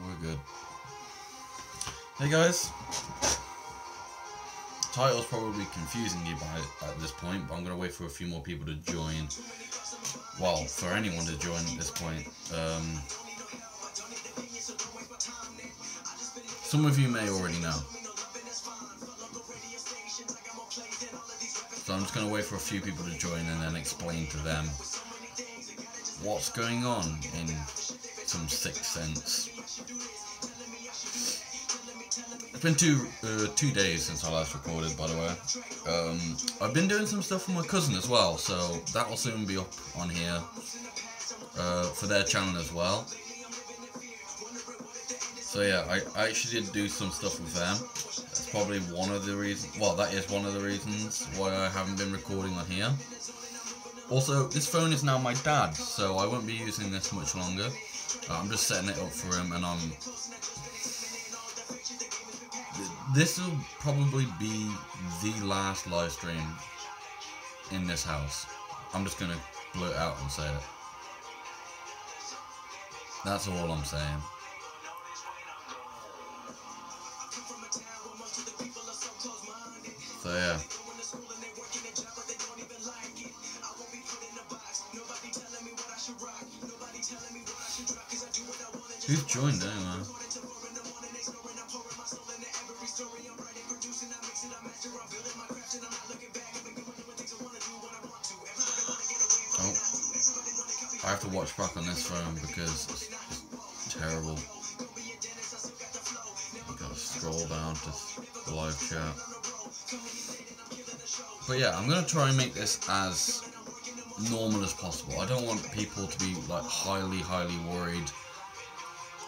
we're good. Hey guys. Title's probably confusing you at this point, but I'm gonna wait for a few more people to join. Well, for anyone to join at this point. Some of you may already know. So I'm just gonna wait for a few people to join and then explain to them what's going on in some Sixth Sense. It's been two days since I last recorded, by the way. I've been doing some stuff for my cousin as well, so that will soon be up on here for their channel as well. So yeah, I actually did do some stuff with them. That's probably one of the reasons. Well, that is one of the reasons why I haven't been recording on here. Also, this phone is now my dad's, so I won't be using this much longer. I'm just setting it up for him, and this will probably be the last live stream in this house. I'm just gonna blurt out and say it. That's all I'm saying. So yeah. Who's joined anyway? Oh, I have to watch back on this phone because it's terrible. I've got to scroll down to the live chat. But yeah, I'm going to try and make this as normal as possible. I don't want people to be like highly worried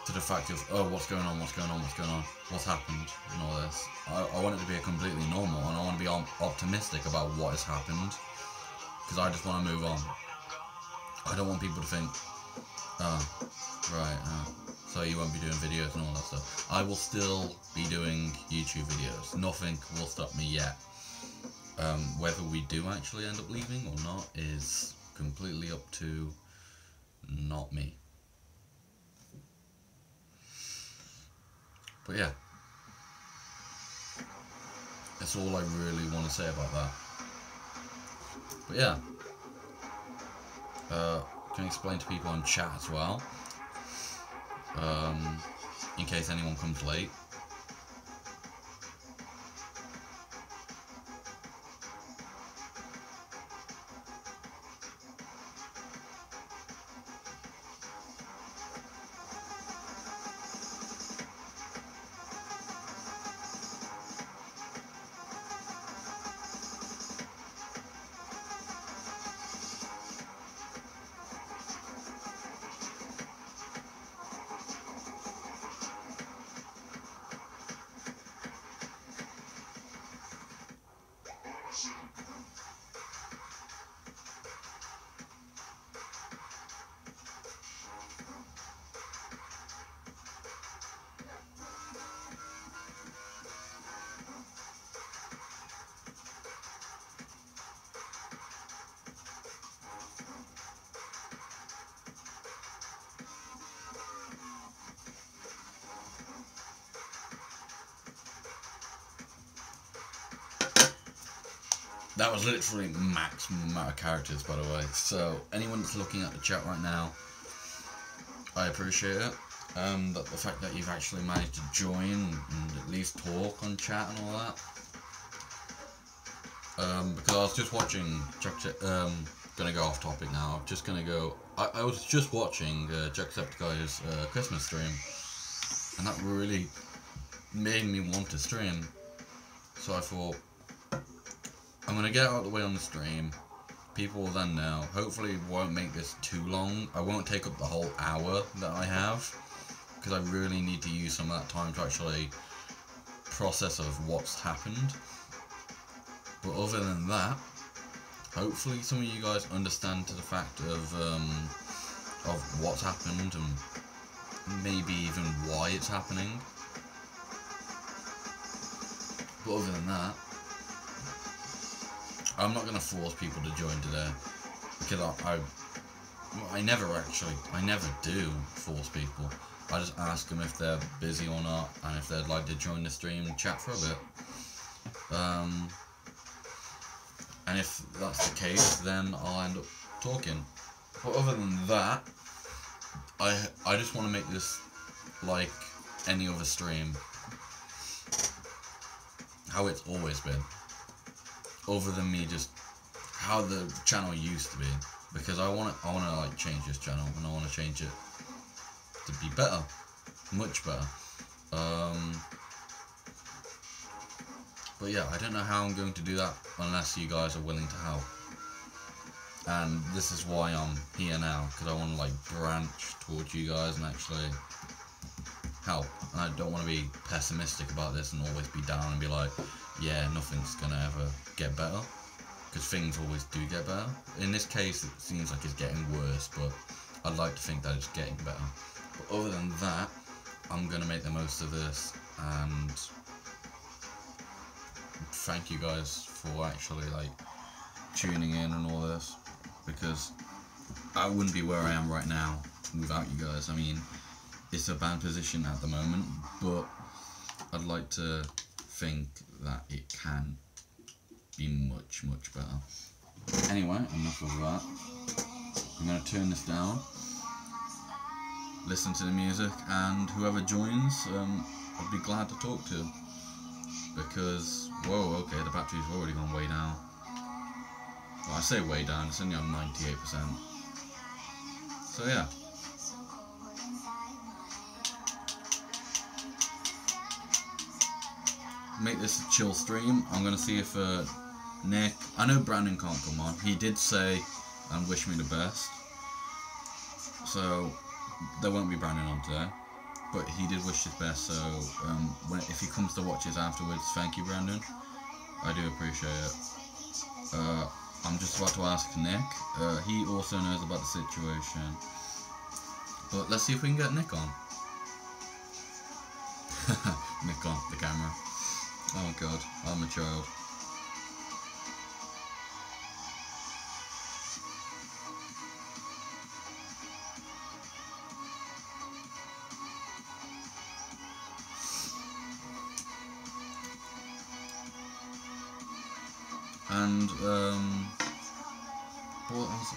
to the fact of, oh, what's going on, what's happened, and all this. I want it to be a completely normal, and I want to be optimistic about what has happened, because I just want to move on. I don't want people to think, oh, right, so you won't be doing videos and all that stuff. I will still be doing YouTube videos. Nothing will stop me yet. Whether we do actually end up leaving or not is completely up to not me. But yeah, that's all I really want to say about that. But yeah, can explain to people in chat as well, in case anyone comes late. That was literally maximum amount of characters, by the way. So anyone that's looking at the chat right now, I appreciate it. The fact that you've actually managed to join and at least talk on chat and all that. Because I was just watching, gonna go off topic now. I'm just gonna go. I was just watching Jacksepticeye's Christmas stream, and that really made me want to stream. So I thought, I'm going to get out of the way on the stream. People will then know. Hopefully it won't make this too long. I won't take up the whole hour that I have, because I really need to use some of that time to actually process of what's happened. But other than that, hopefully some of you guys understand to the fact of what's happened and maybe even why it's happening. But other than that, I'm not going to force people to join today, because I never do force people. I just ask them if they're busy or not, and if they'd like to join the stream and chat for a bit. And if that's the case, then I'll end up talking. But other than that, I just want to make this like any other stream, how it's always been, other than me just how the channel used to be, because I want to like change this channel, and I want to change it to be better, much better. But yeah, I don't know how I'm going to do that unless you guys are willing to help. And this is why I'm here now, because I want to like branch towards you guys and actually help. And I don't want to be pessimistic about this and always be down and be like, yeah, nothing's gonna ever get better, because things always do get better. In this case, it seems like it's getting worse, but I'd like to think that it's getting better. But other than that, I'm gonna make the most of this, and thank you guys for actually like tuning in and all this, because I wouldn't be where I am right now without you guys. I mean, it's a bad position at the moment, but I'd like to think that it can be much, much better. Anyway, enough of that. I'm going to turn this down, listen to the music, and whoever joins, I'd be glad to talk to. Because, whoa, okay, the battery's already gone way down. Well, I say way down, it's only on 98%. So yeah. Make this a chill stream. I'm gonna see if Nick, I know Brandon can't come on. He did say and wish me the best, so there won't be Brandon on today. But he did wish his best, so if he comes to watch this afterwards, thank you, Brandon. I do appreciate it. I'm just about to ask Nick. He also knows about the situation. But let's see if we can get Nick on. Nick on the camera. Oh god, I'm a child. And what else?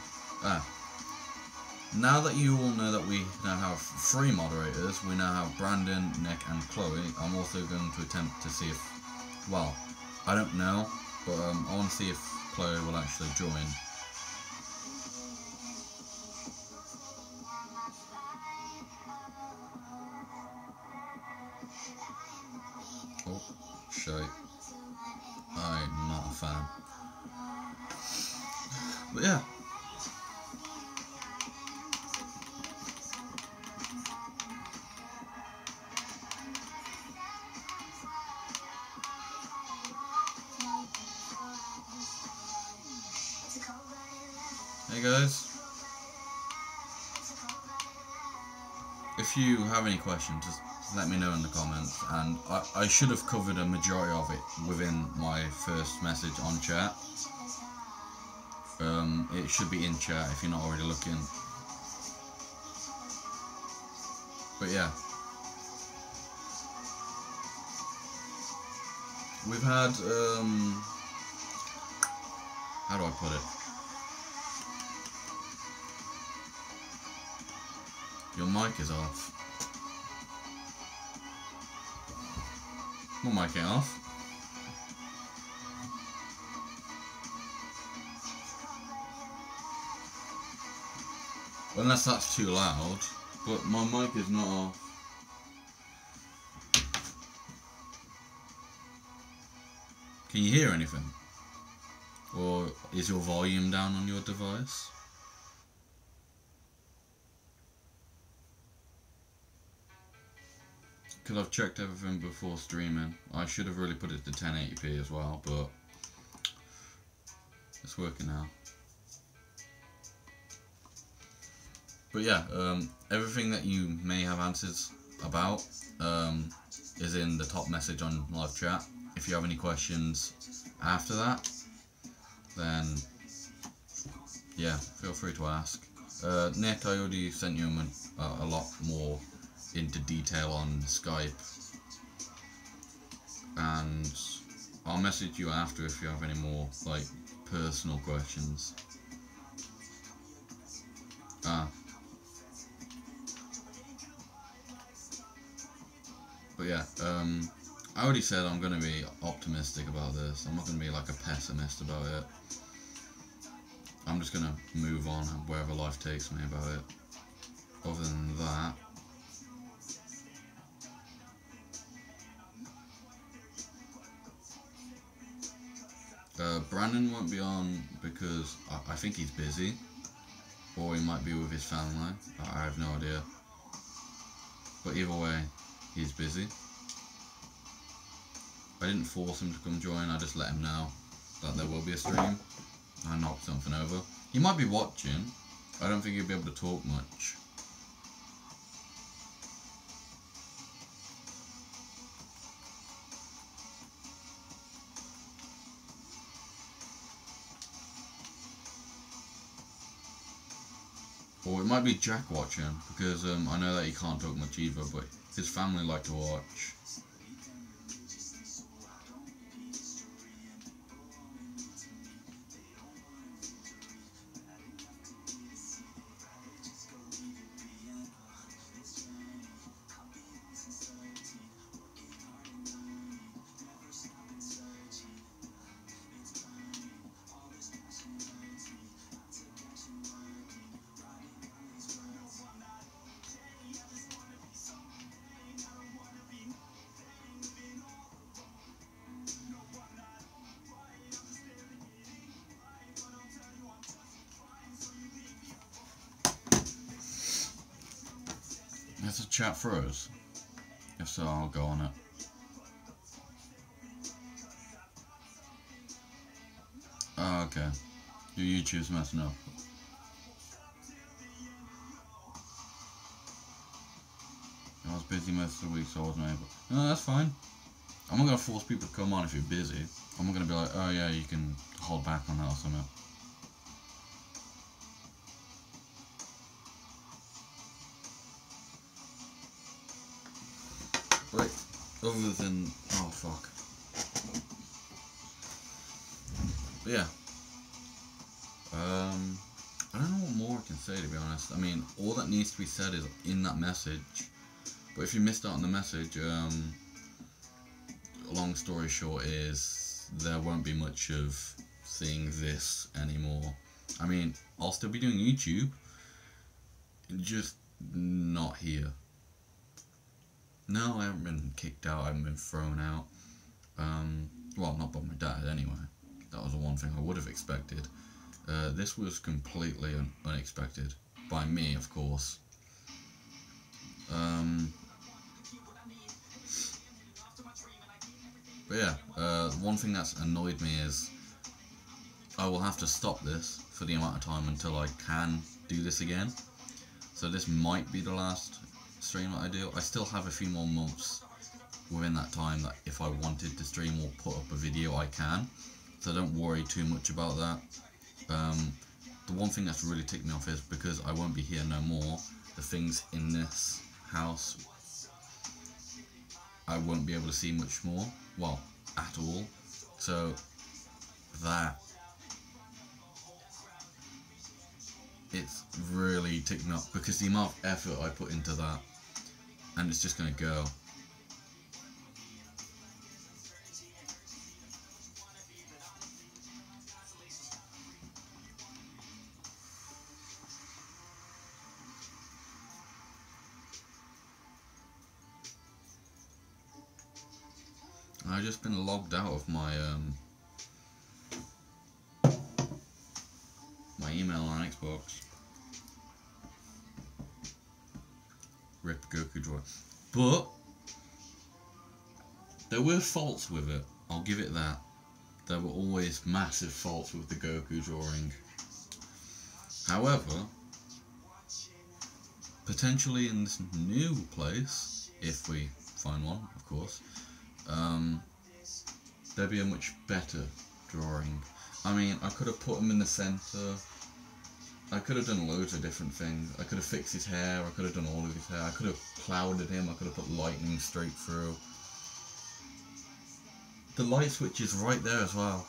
Now that you all know that we now have 3 moderators, we now have Brandon, Nick, and Chloe. I'm also going to attempt to see if, well, I don't know, but I want to see if Chloe will actually join. Oh, shite. I'm not a fan. But yeah. Hey guys. If you have any questions, just let me know in the comments, and I should have covered a majority of it within my first message on chat. It should be in chat if you're not already looking. But yeah. We've had, how do I put it? Your mic is off. My mic ain't off. Unless that's too loud, but my mic is not off. Can you hear anything? Or is your volume down on your device? Because I've checked everything before streaming. I should have really put it to 1080p as well, but it's working now. But yeah, everything that you may have answers about is in the top message on live chat. If you have any questions after that, then yeah, feel free to ask. Nick, I already sent you a lot more into detail on Skype, and I'll message you after if you have any more like personal questions. But yeah, I already said I'm going to be optimistic about this. I'm not going to be like a pessimist about it. I'm just going to move on wherever life takes me about it. Other than that, Brandon won't be on because I think he's busy, or he might be with his family. I have no idea. But either way, he's busy. I didn't force him to come join, I just let him know that there will be a stream. I knocked something over. He might be watching. I don't think he'll be able to talk much. Or it might be Jack watching, because I know that he can't talk much either, but his family like to watch. Is the chat froze? If so, I'll go on it. Oh, okay. Your YouTube's messing up. I was busy most of the week, so I wasn't able. No, that's fine. I'm not gonna force people to come on if you're busy. I'm not gonna be like, oh yeah, you can hold back on that or something. Right. Other than, oh fuck. But yeah. I don't know what more I can say, to be honest. I mean, all that needs to be said is in that message. But if you missed out on the message, long story short is there won't be much of seeing this anymore. I mean, I'll still be doing YouTube, just not here. No, I haven't been kicked out, I haven't been thrown out. Well, not by my dad anyway. That was the one thing I would have expected. This was completely unexpected. By me, of course. But yeah, one thing that's annoyed me is I will have to stop this for the amount of time until I can do this again. So this might be the last stream that I do. I still have a few more months within that time that if I wanted to stream or put up a video, I can. So don't worry too much about that. The one thing that's really ticked me off is because I won't be here no more, the things in this house, I won't be able to see much more. Well, at all. So that, it's really ticked me off because the amount of effort I put into that, and it's just gonna go. I've just been logged out of my my email on Xbox. Rip Goku Draw. But there were faults with it, I'll give it that. There were always massive faults with the Goku drawing. However, potentially in this new place, if we find one, of course, there'd be a much better drawing. I mean, I could have put him in the centre, I could have done loads of different things. I could have fixed his hair, I could have done all of his hair, I could have clouded him, I could have put lightning straight through. The light switch is right there as well.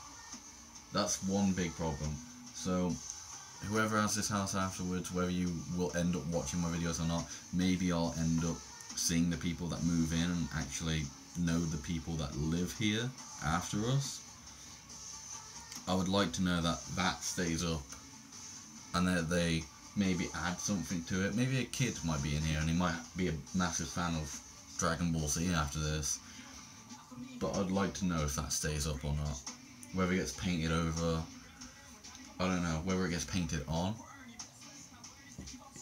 That's one big problem. So, whoever has this house afterwards, whether you will end up watching my videos or not, maybe I'll end up seeing the people that move in and actually know the people that live here after us. I would like to know that that stays up, and that they maybe add something to it. Maybe a kid might be in here and he might be a massive fan of Dragon Ball Z after this. But I'd like to know if that stays up or not. Whether it gets painted over, I don't know, whether it gets painted on.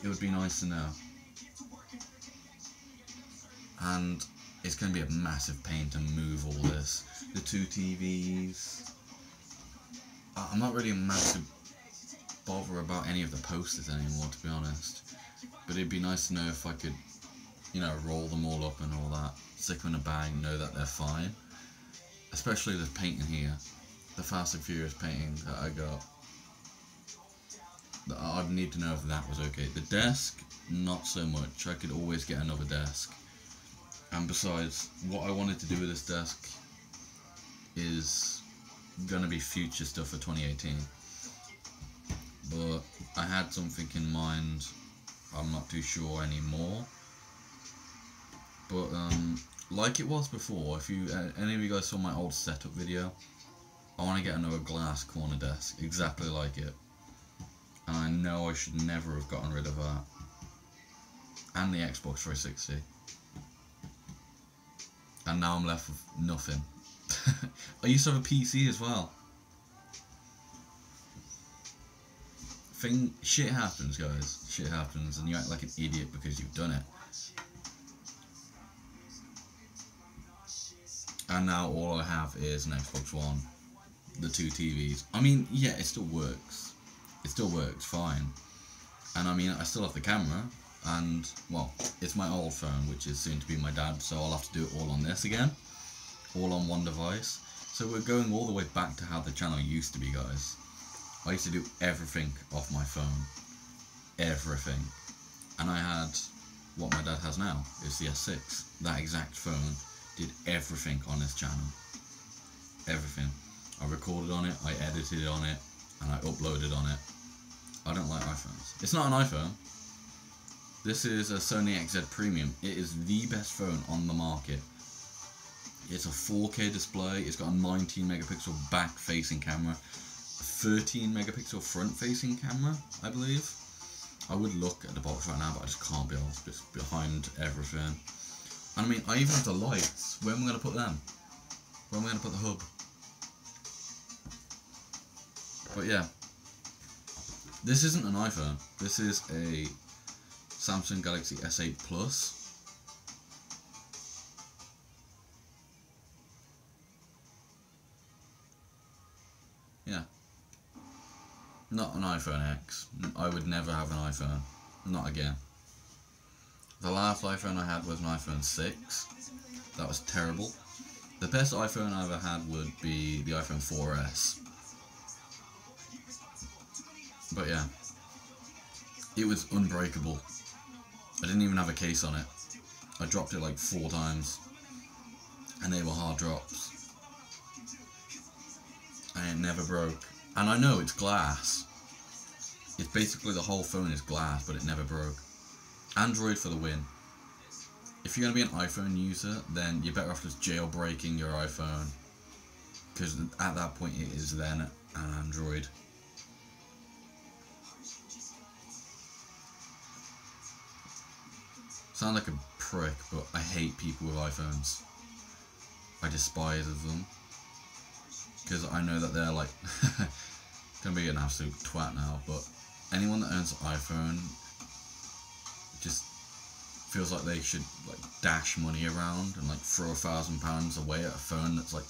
It would be nice to know. And it's going to be a massive pain to move all this. The 2 TVs. I'm not really a massive bother about any of the posters anymore, to be honest. But it'd be nice to know if I could, you know, roll them all up and all that, stick them in a bag, know that they're fine. Especially the painting here, the Fast and Furious painting that I got. I'd need to know if that was okay. The desk, not so much. I could always get another desk. And besides, what I wanted to do with this desk is gonna be future stuff for 2018. But I had something in mind. I'm not too sure anymore. But like it was before, if you any of you guys saw my old setup video, I want to get another glass corner desk exactly like it. And I know I should never have gotten rid of that. And the Xbox 360. And now I'm left with nothing. I used to have a PC as well. Shit happens, guys. Shit happens, and you act like an idiot because you've done it. And now all I have is an Xbox One, the 2 TVs. I mean, yeah, it still works. It still works fine. And I mean, I still have the camera, and, well, it's my old phone, which is soon to be my dad's, so I'll have to do it all on this again. All on one device. So we're going all the way back to how the channel used to be, guys. I used to do everything off my phone. Everything. And I had what my dad has now, is the S6. That exact phone did everything on this channel. Everything. I recorded on it, I edited on it, and I uploaded on it. I don't like iPhones. It's not an iPhone. This is a Sony XZ Premium. It is the best phone on the market. It's a 4K display, it's got a 19 megapixel back facing camera, a 13 megapixel front facing camera, I believe. I would look at the box right now, but I just can't be honest. It's behind everything. And I mean, I even have the lights. Where am I going to put them? Where am I going to put the hub? But yeah, this isn't an iPhone. This is a Samsung Galaxy S8 Plus. Yeah. Not an iPhone X. I would never have an iPhone. Not again. The last iPhone I had was an iPhone 6. That was terrible. The best iPhone I ever had would be the iPhone 4S. But yeah. It was unbreakable. I didn't even have a case on it. I dropped it like 4 times. And they were hard drops. And it never broke. And I know it's glass. It's basically the whole phone is glass, but it never broke. Android for the win. If you're going to be an iPhone user, then you're better off just jailbreaking your iPhone. Because at that point it is then an Android. Sound like a prick, but I hate people with iPhones. I despise them. Because I know that they're like gonna be an absolute twat now, but anyone that owns an iPhone just feels like they should like dash money around and like throw £1,000 away at a phone that's like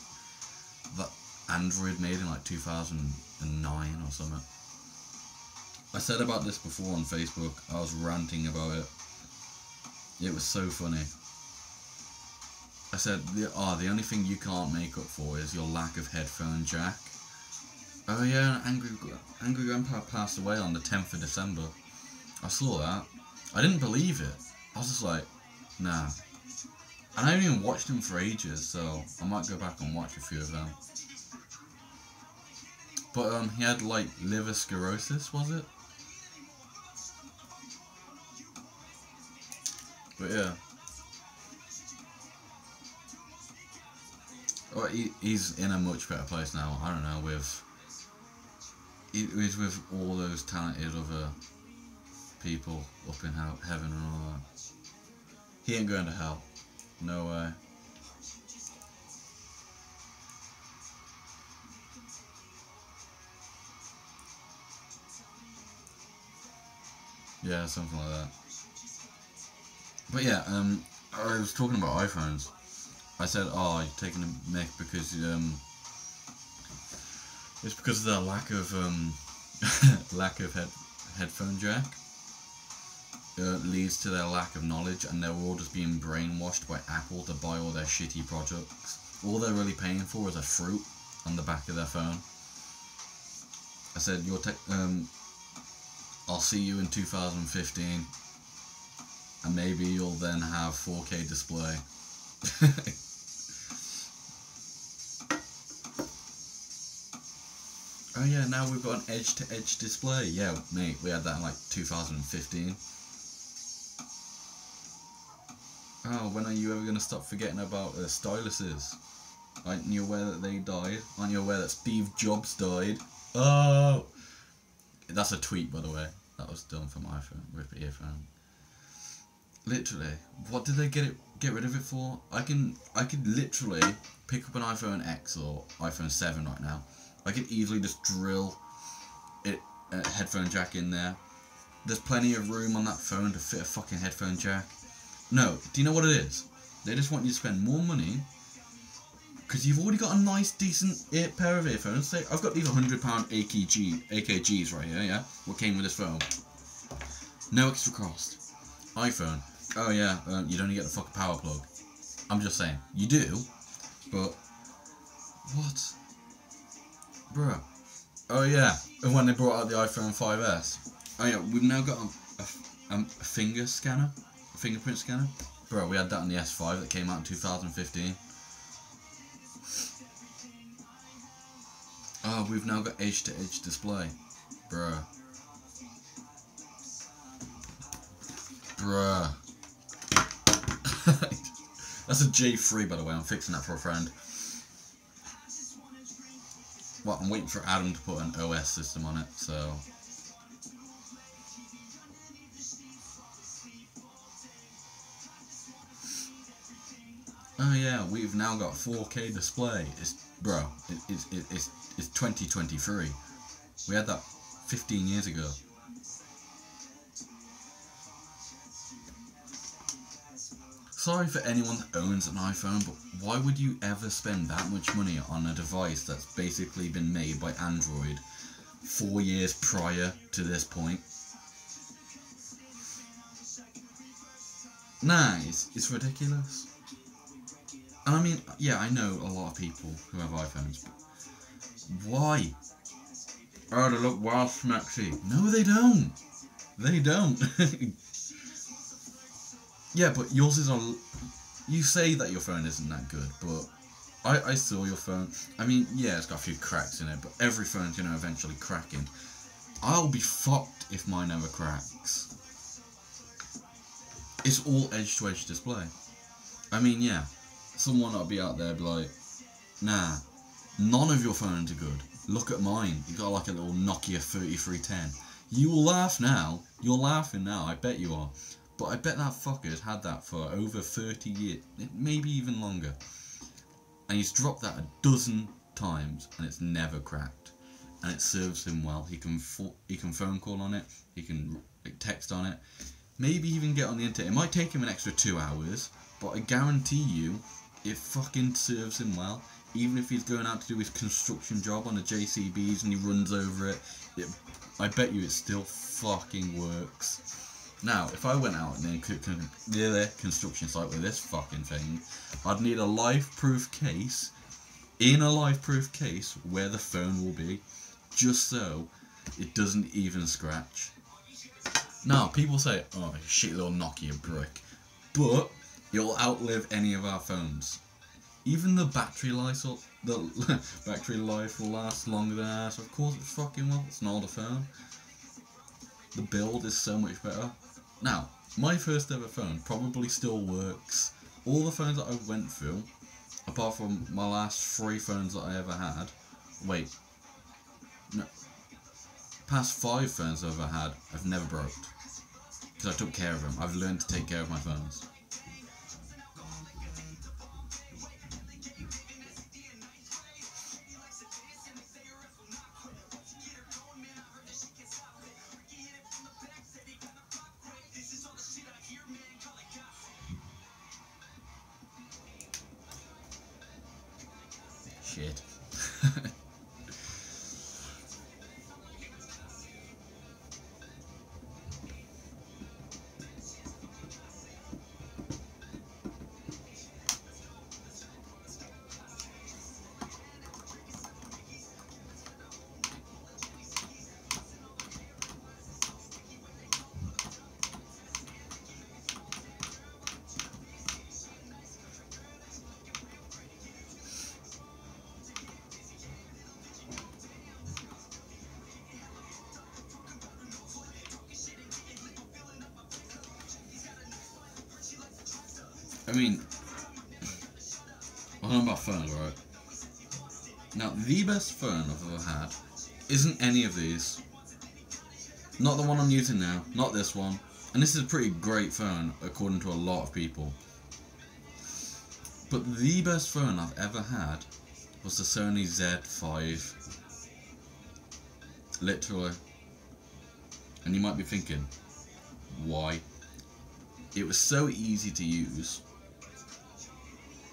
that Android made in like 2009 or something. I said about this before on Facebook. I was ranting about it. It was so funny. I said, the only thing you can't make up for is your lack of headphone jack. Oh yeah, Angry Grandpa passed away on the 10th of December. I saw that. I didn't believe it. I was just like, nah. And I haven't even watched him for ages, so I might go back and watch a few of them. But he had like liver sclerosis, was it? But yeah. Well, he's in a much better place now. I don't know, he's with all those talented other people up in heaven and all that. He ain't going to hell. No way. Yeah, something like that. But yeah, I was talking about iPhones. I said, oh, you're taking a mick because it's because of the lack of headphone jack. Leads to their lack of knowledge, and they're all just being brainwashed by Apple to buy all their shitty products. All they're really paying for is a fruit on the back of their phone. I said, I'll see you in 2015, and maybe you'll then have 4K display. Oh yeah, now we've got an edge-to-edge display. Yeah, mate, we had that in like 2015. Oh, when are you ever going to stop forgetting about styluses? Aren't you aware that they died? Aren't you aware that Steve Jobs died? Oh! That's a tweet, by the way. That was done from iPhone, with the earphone. Literally, what did they get rid of it for? I could literally pick up an iPhone X or iPhone 7 right now. I could easily just drill a headphone jack in there. There's plenty of room on that phone to fit a fucking headphone jack. No, do you know what it is? They just want you to spend more money because you've already got a nice, decent pair of earphones. Say, I've got these £100 AKGs right here, yeah? What came with this phone? No extra cost. iPhone. Oh yeah, you don't get the fucking power plug. I'm just saying, you do, but what? Bruh. Oh yeah, and when they brought out the iPhone 5S. Oh yeah, we've now got a finger scanner. Fingerprint scanner. Bro, we had that on the S5 that came out in 2015. Oh, we've now got edge-to-edge display. Bruh. Bruh. That's a J3, by the way. I'm fixing that for a friend. Well, I'm waiting for Adam to put an OS system on it, so... Oh yeah, we've now got 4K display. It's 2023. We had that 15 years ago. Sorry for anyone that owns an iPhone, but why would you ever spend that much money on a device that's basically been made by Android 4 years prior to this point? Nah, it's ridiculous. And I mean, yeah, I know a lot of people who have iPhones, but why? Oh, they look wild smaxy. No, they don't. They don't. Yeah, but yours is on... You say that your phone isn't that good, but I saw your phone. I mean, yeah, it's got a few cracks in it, but every phone's going to eventually crack in. I'll be fucked if mine ever cracks. It's all edge-to-edge display. I mean, yeah. Someone will be out there be like, nah, none of your phones are good. Look at mine. You got like a little Nokia 3310. You will laugh now. You're laughing now. I bet you are. But I bet that fucker's had that for over 30 years, maybe even longer. And he's dropped that a dozen times, and it's never cracked. And it serves him well. He can phone call on it. He can text on it. Maybe even get on the internet. It might take him an extra 2 hours, but I guarantee you, it fucking serves him well. Even if he's going out to do his construction job on the JCBs and he runs over it, I bet you it still fucking works. Now, if I went out and then near the construction site with this fucking thing, I'd need a life-proof case, in a life-proof case, where the phone will be, just so it doesn't even scratch. Now, people say, oh, shit little Nokia brick, but it'll outlive any of our phones. Even the battery life will last longer than ours. Of course it fucking will. It's an older phone. The build is so much better. Now, my first ever phone probably still works. All the phones that I went through, apart from my last 3 phones that I ever had, wait, no, past 5 phones I've ever had, I've never broke. Because I took care of them. I've learned to take care of my phones. Shit. I mean, I'm talking about phones, right? Now, the best phone I've ever had isn't any of these. Not the one I'm using now, not this one. And this is a pretty great phone, according to a lot of people. But the best phone I've ever had was the Sony Z5. Literally. And you might be thinking, why? It was so easy to use.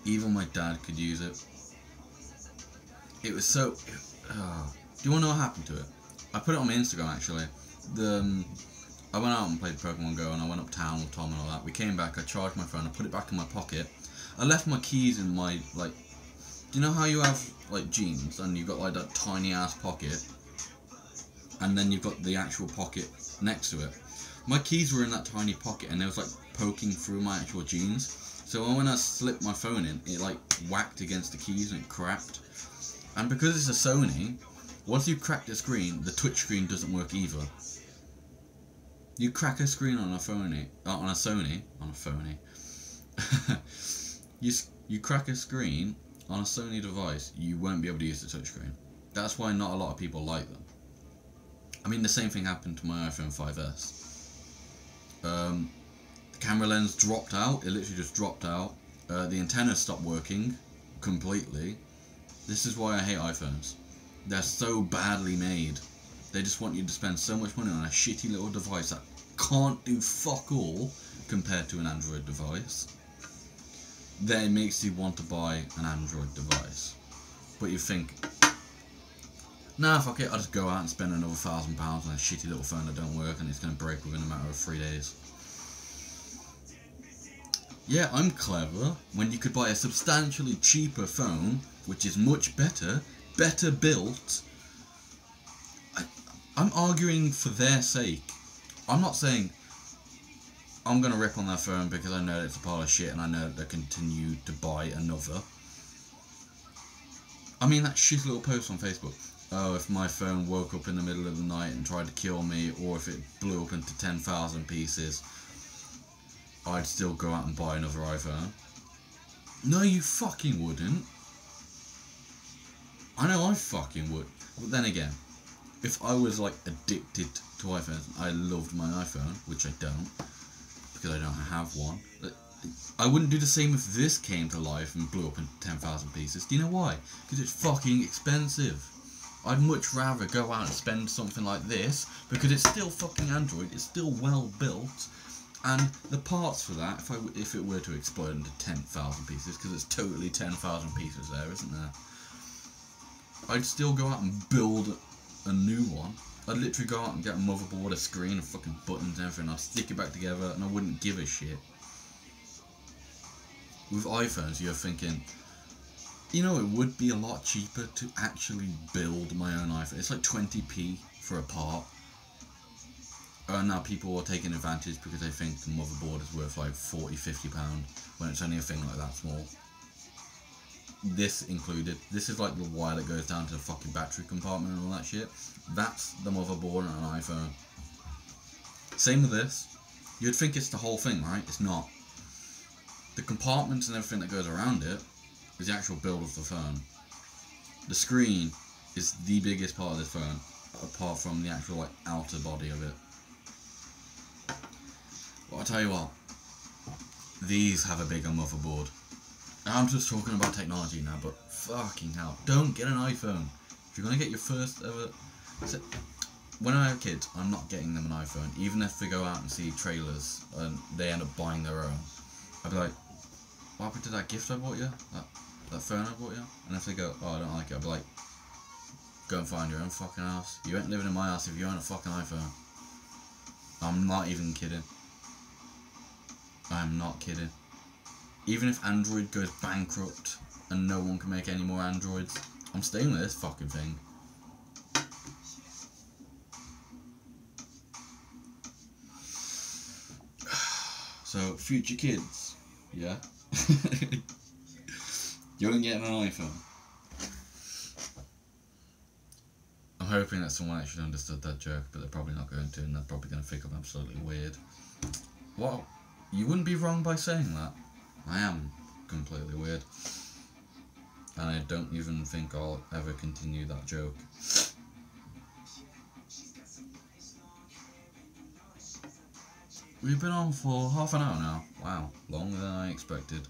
Even my dad could use it. It was so... do you want to know what happened to it? I put it on my Instagram actually. I went out and played Pokemon Go and I went uptown with Tom and all that. We came back, I charged my phone, I put it back in my pocket. I left my keys in my, like... Do you know how you have, like, jeans and you've got, like, that tiny ass pocket? And then you've got the actual pocket next to it. My keys were in that tiny pocket and it was, like, poking through my actual jeans. So when I slipped my phone in, it like whacked against the keys and it cracked. And because it's a Sony, once you crack the screen, the touch screen doesn't work either. You crack a screen on a Sony, you crack a screen on a Sony device, you won't be able to use the touchscreen. That's why not a lot of people like them. I mean, the same thing happened to my iPhone 5S. The camera lens dropped out, it literally just dropped out. The antenna stopped working completely. This is why I hate iPhones. They're so badly made. They just want you to spend so much money on a shitty little device that can't do fuck all compared to an Android device. Then it makes you want to buy an Android device. But you think, nah, fuck it, I'll just go out and spend another £1,000 on a shitty little phone that don't work and it's going to break within a matter of 3 days. Yeah, I'm clever, when you could buy a substantially cheaper phone, which is much better built. I'm arguing for their sake. I'm not saying I'm going to rip on their phone because I know it's a pile of shit and I know they'll continue to buy another. I mean that shitty little post on Facebook. Oh, if my phone woke up in the middle of the night and tried to kill me, or if it blew up into 10,000 pieces, I'd still go out and buy another iPhone. No, you fucking wouldn't. I know I fucking would. But then again, if I was like addicted to iPhones, I loved my iPhone, which I don't, because I don't have one. I wouldn't do the same if this came to life and blew up into 10,000 pieces. Do you know why? Because it's fucking expensive. I'd much rather go out and spend something like this, because it's still fucking Android, it's still well built, and the parts for that, if it were to explode into 10,000 pieces, because it's totally 10,000 pieces there, isn't there? I'd still go out and build a new one. I'd literally go out and get a motherboard, a screen, and fucking buttons and everything. I'd stick it back together and I wouldn't give a shit. With iPhones, you're thinking, You know, it would be a lot cheaper to actually build my own iPhone. It's like 20p for a part. Now people are taking advantage because they think the motherboard is worth like £40-50 when it's only a thing like that small. This included. This is like the wire that goes down to the fucking battery compartment and all that shit. That's the motherboard on an iPhone. Same with this. You'd think it's the whole thing, right? It's not. The compartments and everything that goes around it is the actual build of the phone. The screen is the biggest part of this phone, apart from the actual like outer body of it. Well, I'll tell you what, these have a bigger motherboard. I'm just talking about technology now, but fucking hell, don't get an iPhone. If you're gonna get your first ever... When I have kids, I'm not getting them an iPhone, even if they go out and see trailers and they end up buying their own. I'd be like, what happened to that gift I bought you? That phone I bought you? And if they go, oh, I don't like it, I'd be like, go and find your own fucking house. You ain't living in my house if you own a fucking iPhone. I'm not even kidding. I'm not kidding. Even if Android goes bankrupt and no one can make any more Androids, I'm staying with this fucking thing. So, future kids, yeah? You ain't getting an iPhone. I'm hoping that someone actually understood that joke, but they're probably not going to, and they're probably going to think I'm absolutely weird. Well, you wouldn't be wrong by saying that. I am completely weird. And I don't even think I'll ever continue that joke. We've been on for half an hour now. Wow, longer than I expected.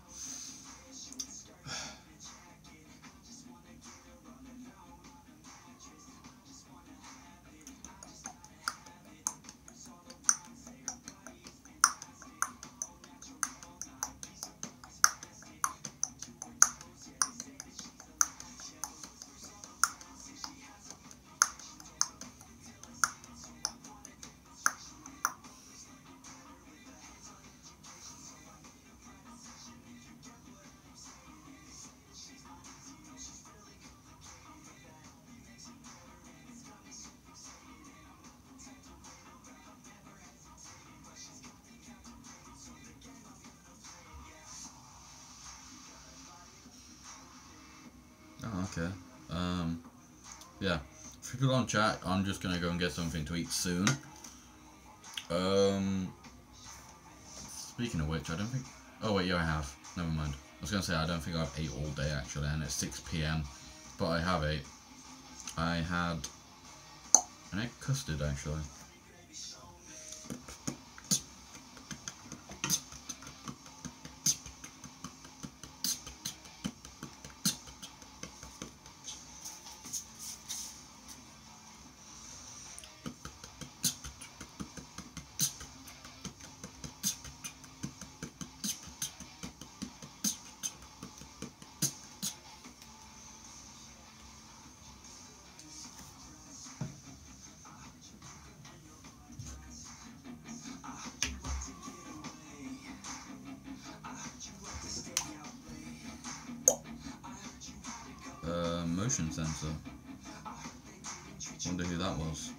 Oh, okay. Yeah. For people on chat, I'm just gonna go and get something to eat soon. Speaking of which, I don't think... Oh wait, yeah I have. Never mind. I was gonna say I don't think I've ate all day actually, and it's 6 PM. But I have ate. I had an egg custard actually. Motion sensor. Wonder who that was.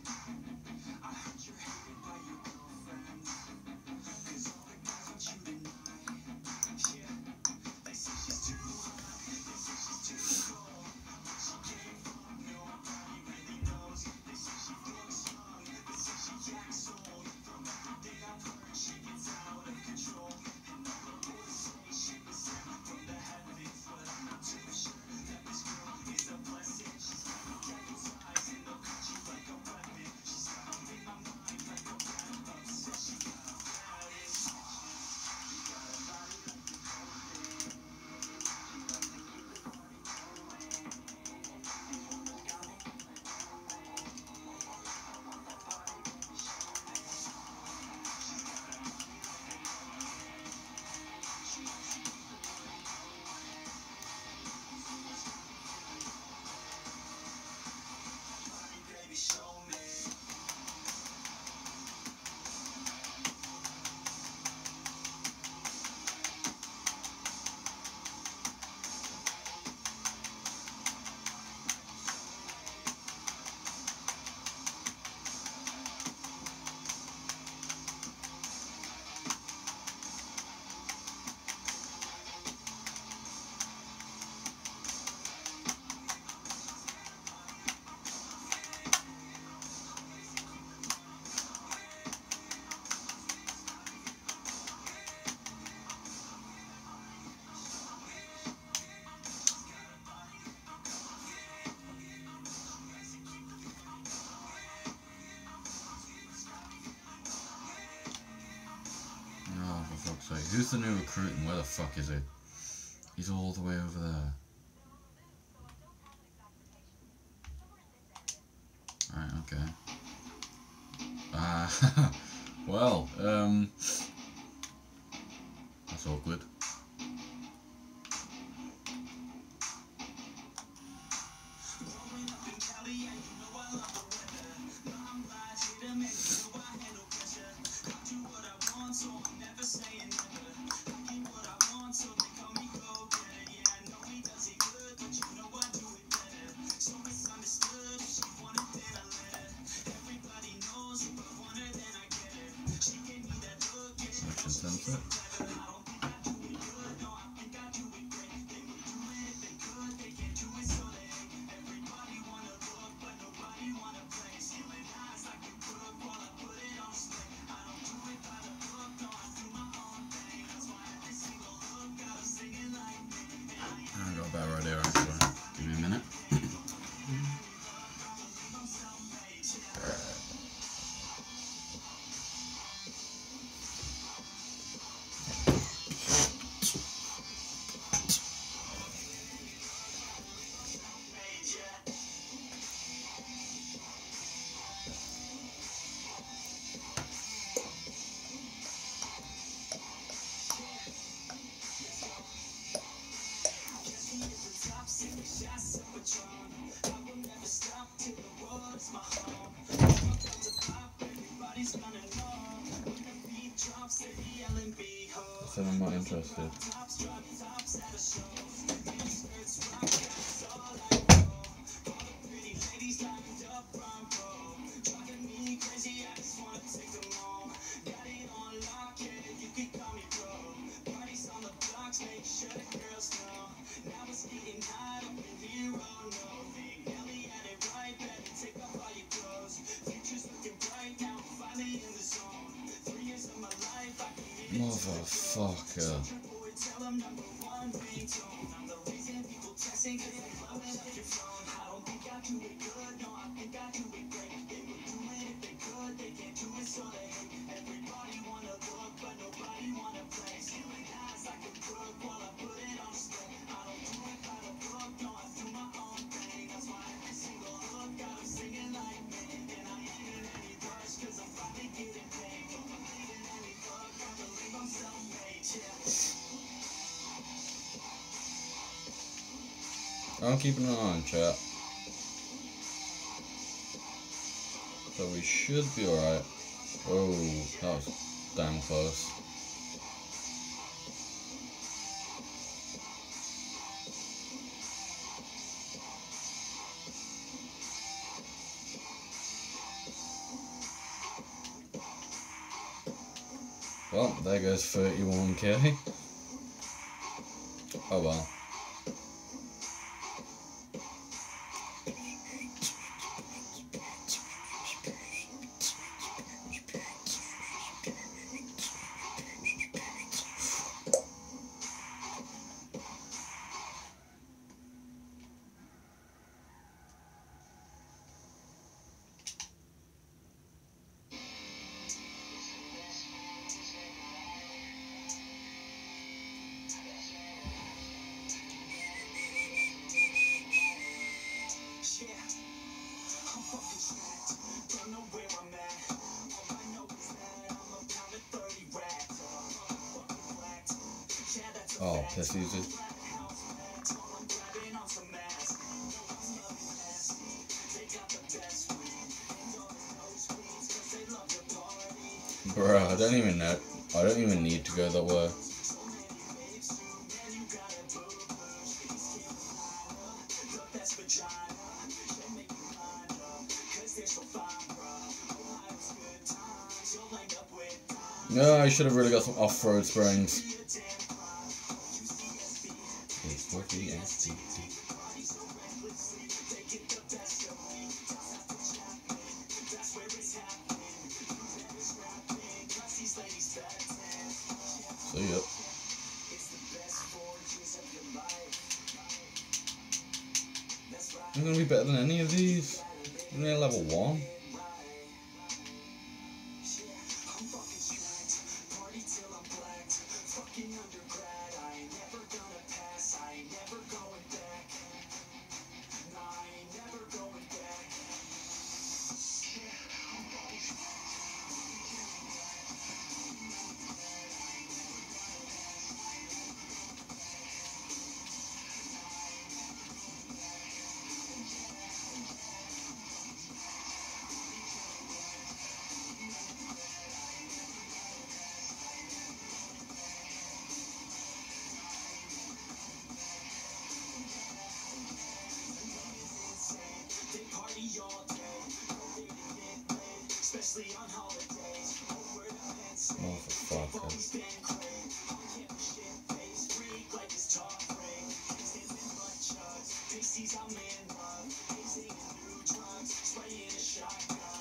Who's the new recruit and where the fuck is he? He's all the way over there. Right, okay. Well, that's awkward. Sunset. I got about right here actually. Give me a minute. So I'm not interested. Motherfucker. I'm keeping an eye on chat. So we should be alright. Oh, that was damn close. Well, there goes 31k. Oh well. Oh, piss easy. Bruh, I don't even know. I don't even need to go that way. No, I should have really got some off-road springs. So, yep. I'm gonna be better than any of these. I'm only level 1.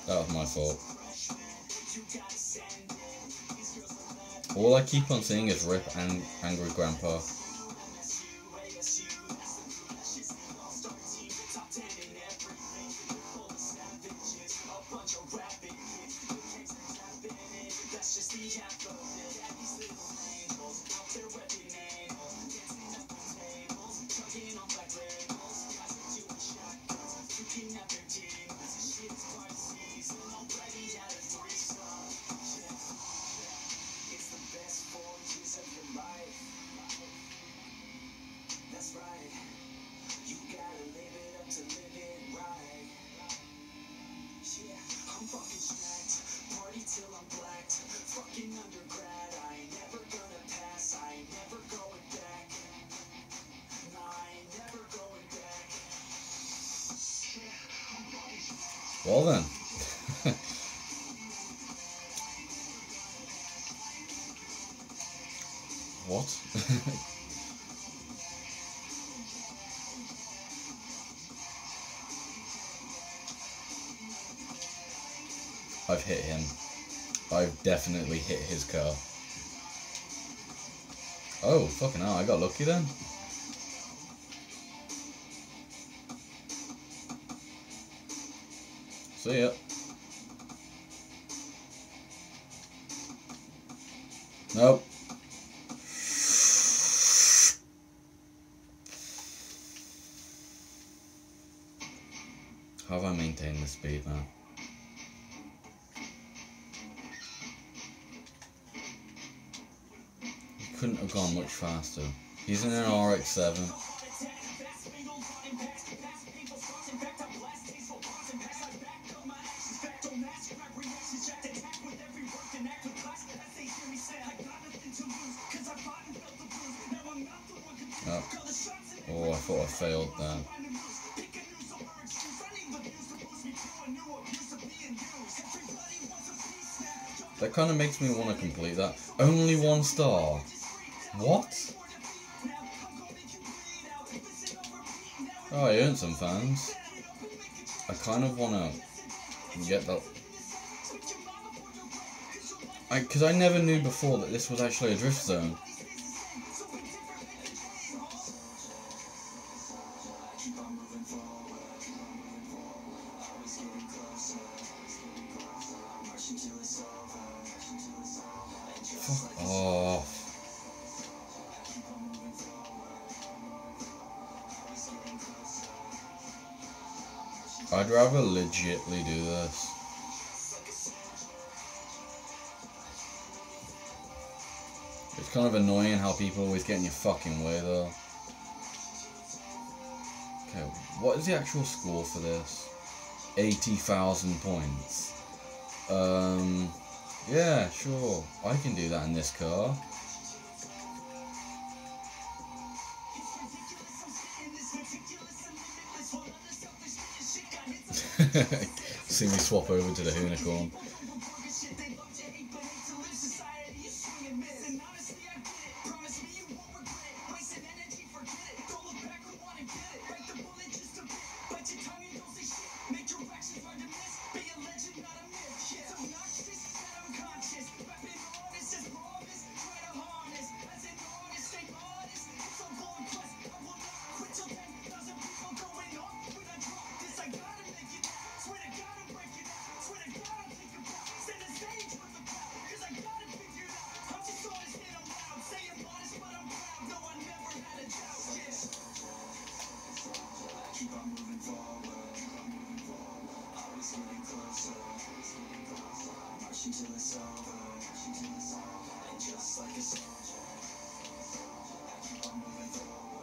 That was my fault. All I keep on seeing is Rip and Angry Grandpa. Well then. What? I've hit him. I've definitely hit his car. Oh, fucking hell, I got lucky then. See ya. Nope. How have I maintained the speed now? He couldn't have gone much faster. He's in an RX-7. Oh, I thought I failed that. That kind of makes me want to complete that. Only 1 star. What? Oh, I earned some fans. I kind of want to get that. Because I never knew before that this was actually a drift zone. Fuck off. I'd rather legitly do this. It's kind of annoying how people always get in your fucking way though. Okay, what is the actual score for this? 80,000 points. Yeah, sure. I can do that in this car. See me swap over to the Unicorn.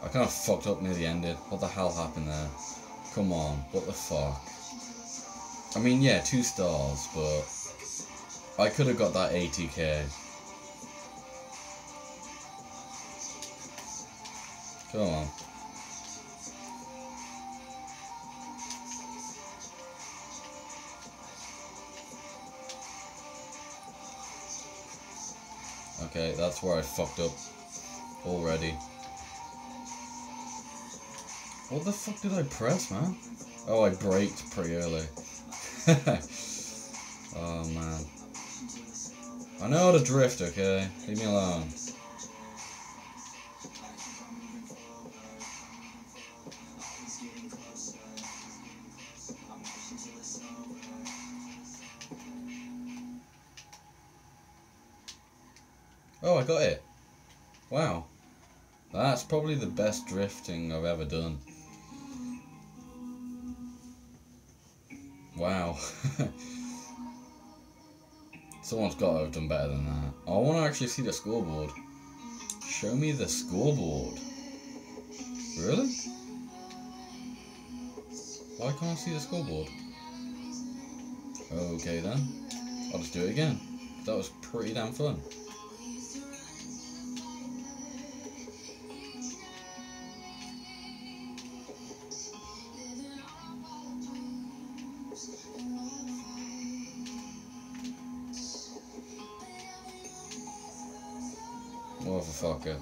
I kind of fucked up near the end. What the hell happened there? Come on, what the fuck? I mean, yeah, 2 stars, but I could have got that 80k. Come on. Okay, that's where I fucked up already. What the fuck did I press, man? Oh, I braked pretty early. Oh man. I know how to drift, okay? Leave me alone. Oh, I got it. Wow. That's probably the best drifting I've ever done. Wow. Someone's got to have done better than that. I want to actually see the scoreboard. Show me the scoreboard. Really? Why can't I see the scoreboard? Okay then. I'll just do it again. That was pretty damn fun. Motherfucker.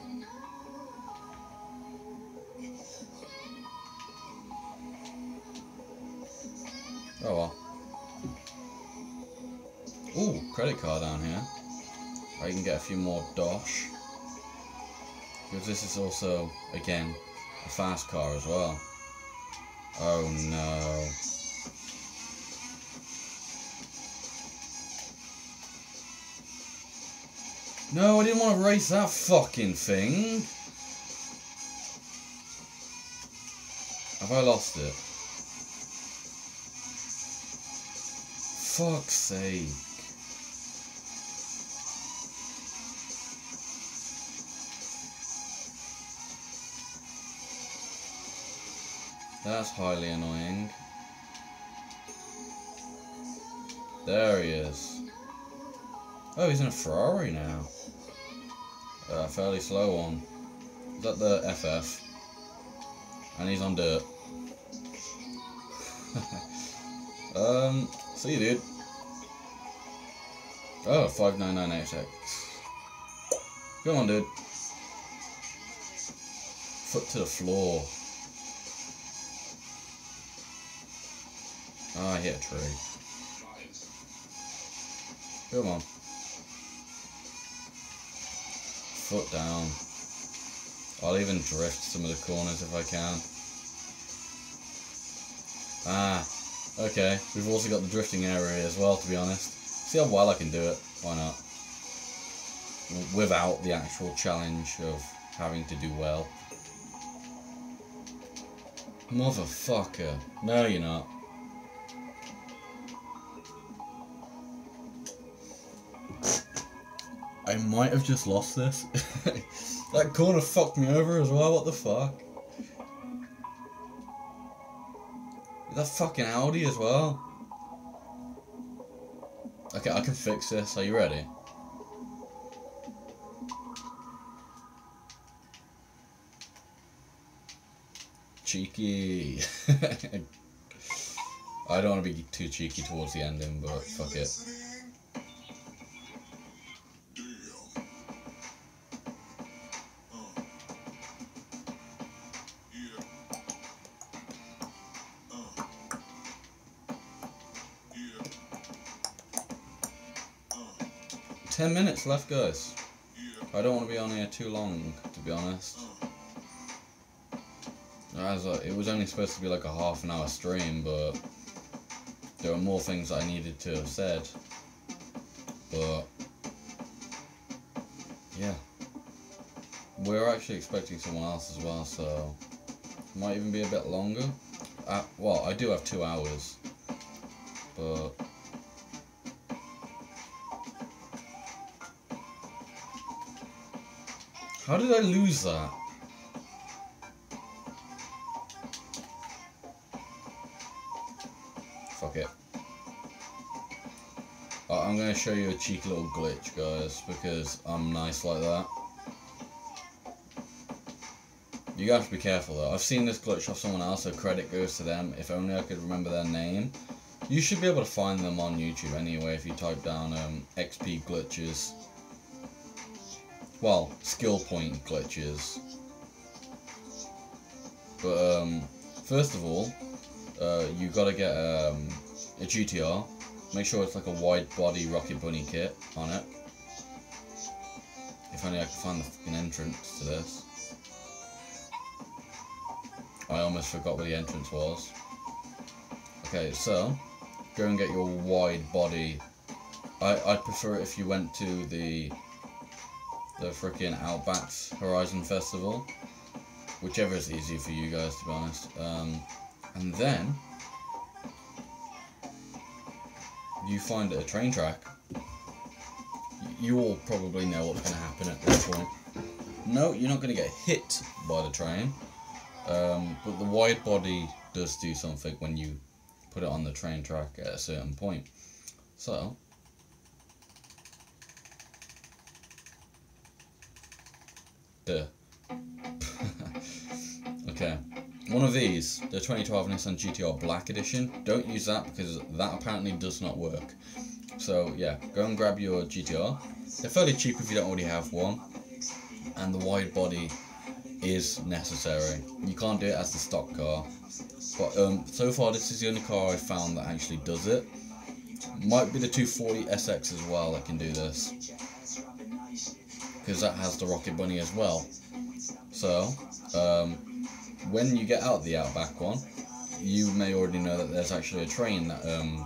Oh well. Ooh, credit card down here. I can get a few more dosh. Because this is also, again, a fast car as well. Oh no. No, I didn't want to race that fucking thing. Have I lost it? Fuck's sake. That's highly annoying. There he is. Oh, he's in a Ferrari now. A fairly slow one. Is that the FF? And he's on dirt. See you, dude. Oh, 599XX. Come on, dude. Foot to the floor. Oh, I hit a tree. Come on. Foot down. I'll even drift some of the corners if I can. Ah, okay. We've also got the drifting area as well, to be honest. See how well I can do it. Why not? Without the actual challenge of having to do well. Motherfucker. No, you're not. I might have just lost this. That corner fucked me over as well, what the fuck? That fucking Audi as well. Okay, I can fix this. Are you ready? Cheeky. I don't want to be too cheeky towards the ending, but fuck it. 10 minutes left, guys. I don't want to be on here too long, to be honest. It was only supposed to be like a half an hour stream, but there were more things that I needed to have said. But yeah, we're actually expecting someone else as well, so it might even be a bit longer. Well, I do have 2 hours, but how did I lose that? Fuck it. I'm going to show you a cheeky little glitch, guys, because I'm nice like that. You have to be careful though. I've seen this glitch off someone else, so credit goes to them. If only I could remember their name. You should be able to find them on YouTube anyway if you type down XP glitches. Well, skill point glitches. But first of all, you gotta get a GTR, make sure it's like a wide body Rocket Bunny kit on it. If only I could find the fucking entrance to this. I almost forgot where the entrance was. Okay, so go and get your wide body. I'd prefer it if you went to the frickin' Outback's Horizon Festival, whichever is easier for you guys, to be honest. And then you find a train track. You all probably know what's going to happen at this point. No, you're not going to get hit by the train, but the wide body does do something when you put it on the train track at a certain point. So okay, one of these, the 2012 Nissan GTR Black Edition, don't use that because that apparently does not work. So yeah, go and grab your GTR. They're fairly cheap if you don't already have one, and the wide body is necessary. You can't do it as the stock car, but so far this is the only car I found that actually does it. Might be the 240 SX as well that can do this, because that has the Rocket Bunny as well. So when you get out of the Outback one, you may already know that there's actually a train that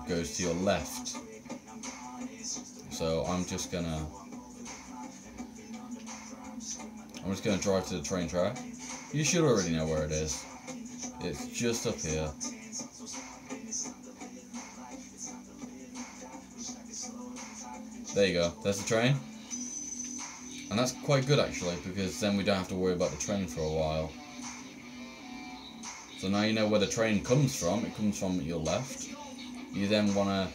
goes to your left. So I'm just gonna drive to the train track. You should already know where it is. It's just up here. There you go, there's the train. And that's quite good actually, because then we don't have to worry about the train for a while. So now you know where the train comes from. It comes from your left. You then want to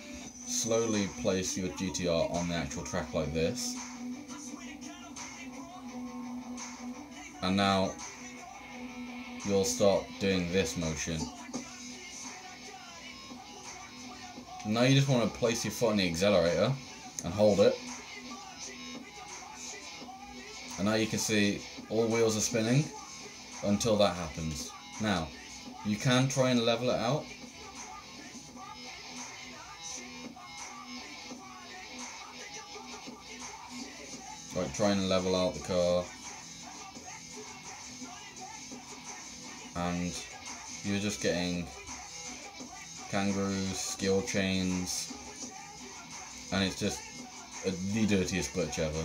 slowly place your GTR on the actual track like this. And now you'll start doing this motion. Now you just want to place your foot on the accelerator and hold it. And now you can see all wheels are spinning until that happens. Now, you can try and level it out. Right, try and level out the car. And you're just getting kangaroos, skill chains, and it's just the dirtiest glitch ever.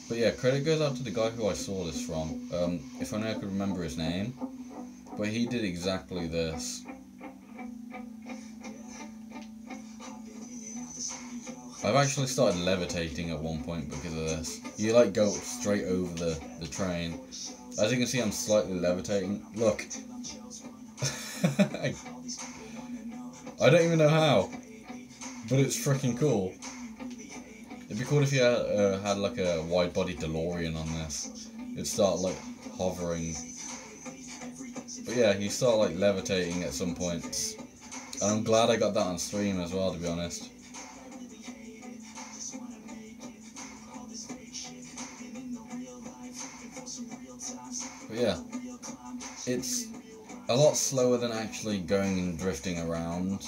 But yeah, credit goes out to the guy who I saw this from. If only I could remember his name. But he did exactly this. I've actually started levitating at one point because of this. You like go straight over the train. As you can see, I'm slightly levitating. Look. I don't even know how. But it's freaking cool. It'd be cool if you had like a wide body DeLorean on this. It'd start like hovering. But yeah, you start like levitating at some points. And I'm glad I got that on stream as well, to be honest. But yeah, it's a lot slower than actually going and drifting around.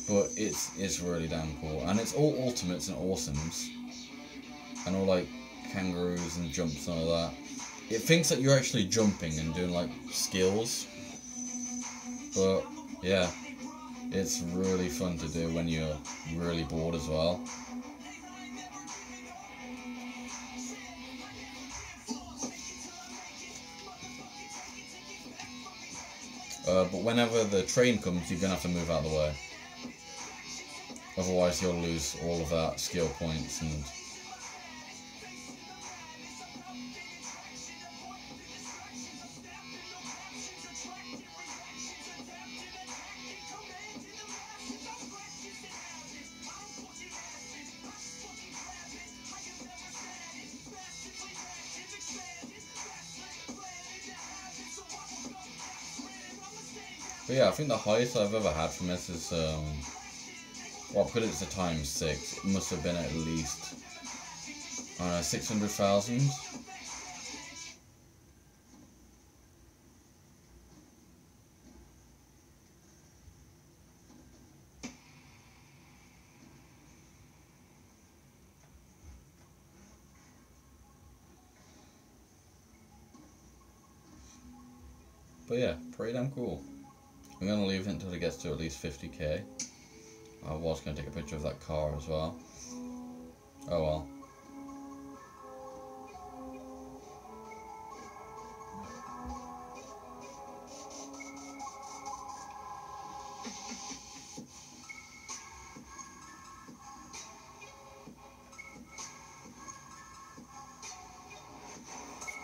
But it's really damn cool, and it's all ultimates and awesomes, and all like kangaroos and jumps and all that. It thinks that you're actually jumping and doing like skills, but yeah, it's really fun to do when you're really bored as well. But whenever the train comes, you're gonna have to move out of the way. Otherwise you'll lose all of that skill points and... But yeah, I think the highest I've ever had from this is, well, because it's a ×6, it must have been at least, I don't know, 600,000. But yeah, pretty damn cool. I'm going to leave it until it gets to at least 50k. I was going to take a picture of that car as well. Oh well.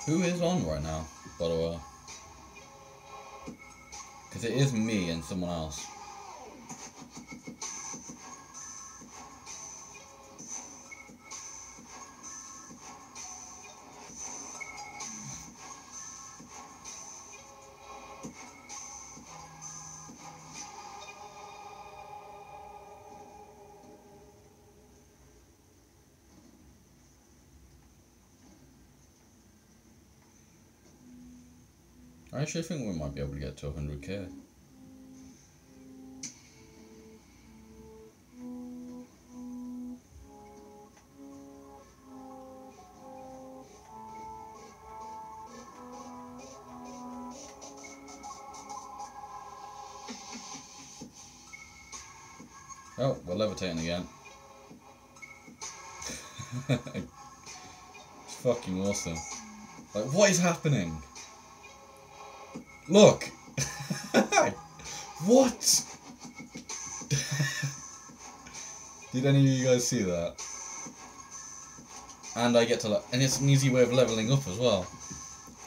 Who is on right now, by the way? Because it is me and someone else. I actually think we might be able to get to 100k. Oh, we're levitating again. It's fucking awesome. Like, what is happening? Look! What? Did any of you guys see that? And I get to, and it's an easy way of leveling up as well.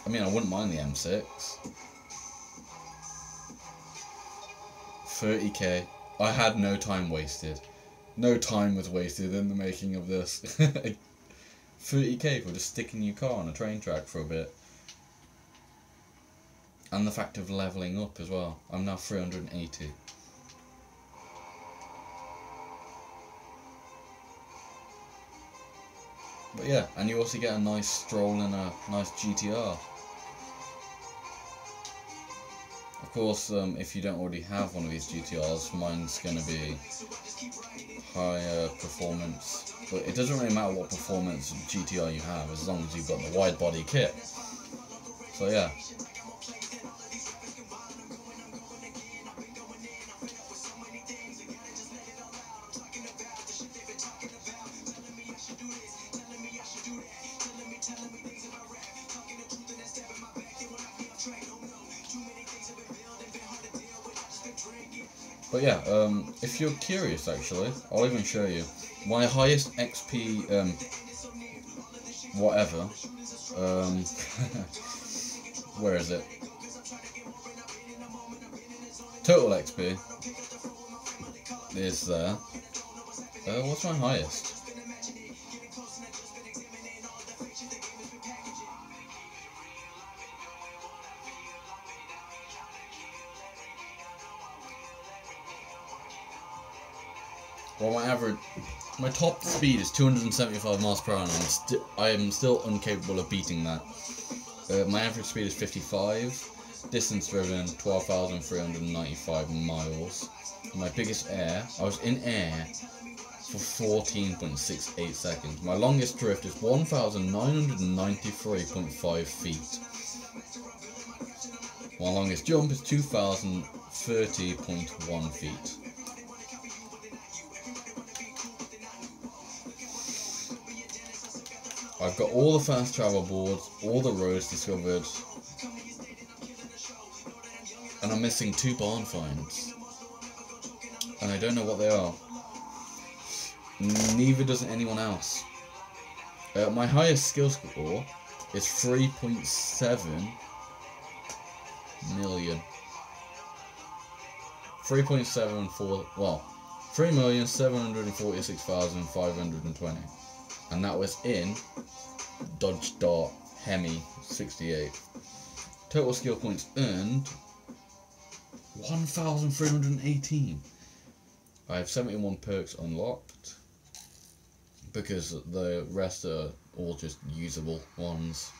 I mean, I wouldn't mind the M6. 30k. I had no time wasted. No time was wasted in the making of this. 30k for just sticking your car on a train track for a bit. And the fact of leveling up as well. I'm now 380. But yeah, and you also get a nice stroll in a nice GTR. Of course, if you don't already have one of these GTRs, mine's going to be higher performance. But it doesn't really matter what performance GTR you have, as long as you've got the wide body kit. So yeah. But yeah, if you're curious actually, I'll even show you. My highest XP, whatever, where is it? Total XP is there. What's my highest? Well, my top speed is 275 miles per hour, and I am still incapable of beating that. My average speed is 55. Distance driven 12,395 miles. My biggest air, I was in air for 14.68 seconds. My longest drift is 1,993.5 feet. My longest jump is 2,030.1 feet. I've got all the fast travel boards, all the roads discovered, and I'm missing 2 barn finds, and I don't know what they are. Neither does anyone else. My highest skill score is 3.7 million. 3.74, well, 3,746,520. And that was in Dodge Dart Hemi 68. Total skill points earned 1,318. I have 71 perks unlocked because the rest are all just usable ones.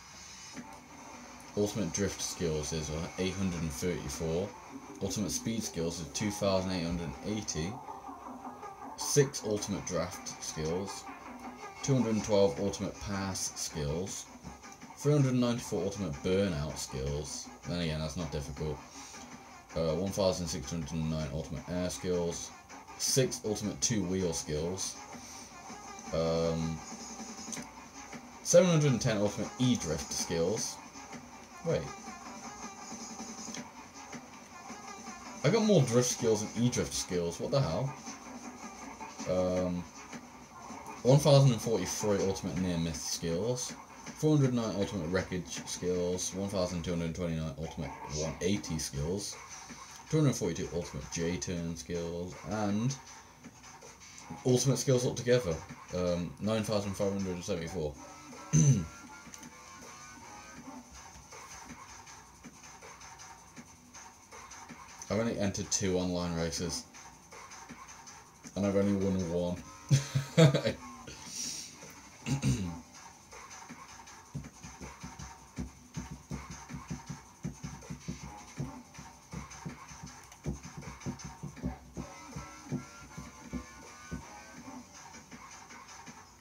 Ultimate drift skills is 834. Ultimate speed skills is 2,880. 6 ultimate draft skills. 212 ultimate pass skills, 394 ultimate burnout skills. Then again, that's not difficult. 1,609 ultimate air skills. 6 ultimate 2-wheel skills. 710 ultimate E-drift skills. Wait. I got more drift skills than E-drift skills. What the hell? 1,043 ultimate near-miss skills. 409 ultimate wreckage skills. 1,229 ultimate 180 skills. 242 ultimate J-turn skills. And ultimate skills altogether. 9,574. I've only entered 2 online races, and I've only won 1.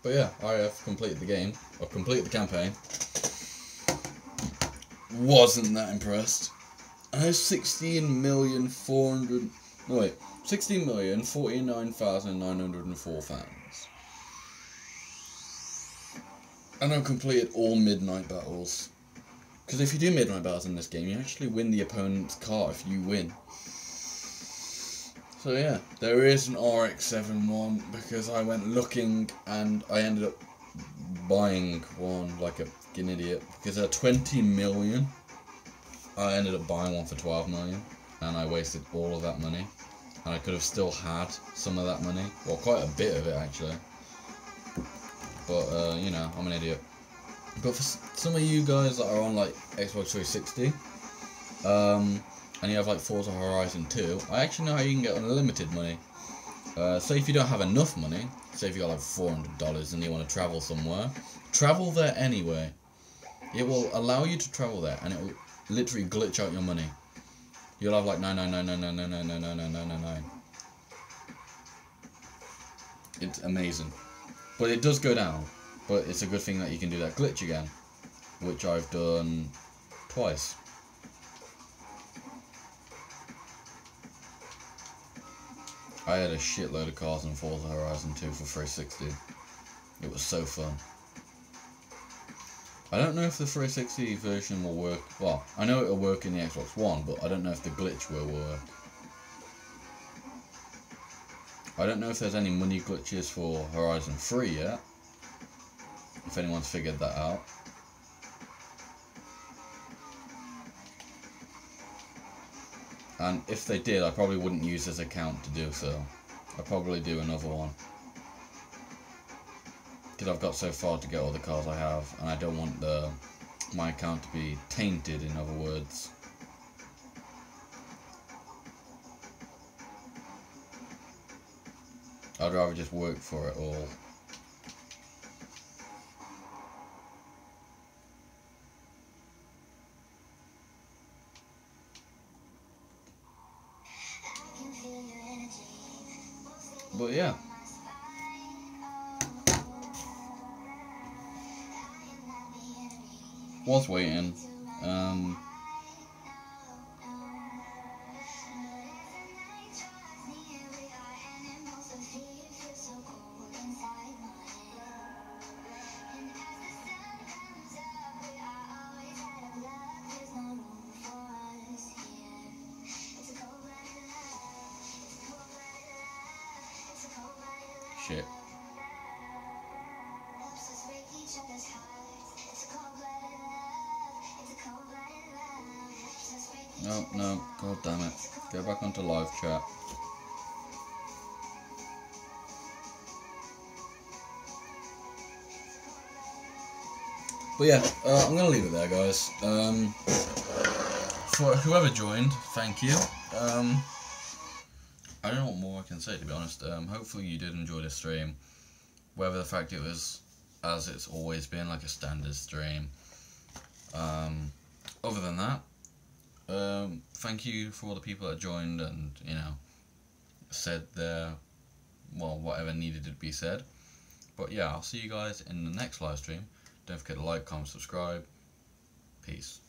But yeah, I have completed the game. I've completed the campaign. Wasn't that impressed. I have 16,049,904 fans. And I've completed all midnight battles. Because if you do midnight battles in this game, you actually win the opponent's car if you win. So yeah, there is an RX-7 because I went looking and I ended up buying one like a fucking idiot. Because they're 20 million. I ended up buying one for 12 million, and I wasted all of that money, and I could have still had some of that money, well, quite a bit of it actually, but you know, I'm an idiot. But for some of you guys that are on like Xbox 360, and you have like Forza Horizon 2, I actually know how you can get unlimited money. Say if you don't have enough money, say if you got like $400 and you want to travel somewhere, travel there anyway. It will allow you to travel there, and it will literally glitch out your money. You'll have like 99999999999. It's amazing. But it does go down. But it's a good thing that you can do that glitch again, which I've done twice. I had a shitload of cars in Forza Horizon 2 for 360. It was so fun. I don't know if the 360 version will work. Well, I know it will work in the Xbox One, but I don't know if the glitch will work. I don't know if there's any money glitches for Horizon 3 yet. If anyone's figured that out. And if they did, I probably wouldn't use this account to do so. I'd probably do another one. Because I've got so far to get all the cars I have, and I don't want my account to be tainted, in other words. I'd rather just work for it all. But yeah. Was waiting. Shit. No, god damn it. Go back onto live chat. But yeah, I'm gonna leave it there, guys. For whoever joined, thank you. I don't know what more I can say, to be honest. Hopefully you did enjoy the stream. Whether the fact it was, as it's always been, like a standard stream. Other than that, thank you for all the people that joined and, you know, said their, well, whatever needed to be said. But yeah, I'll see you guys in the next live stream. Don't forget to like, comment, subscribe. Peace.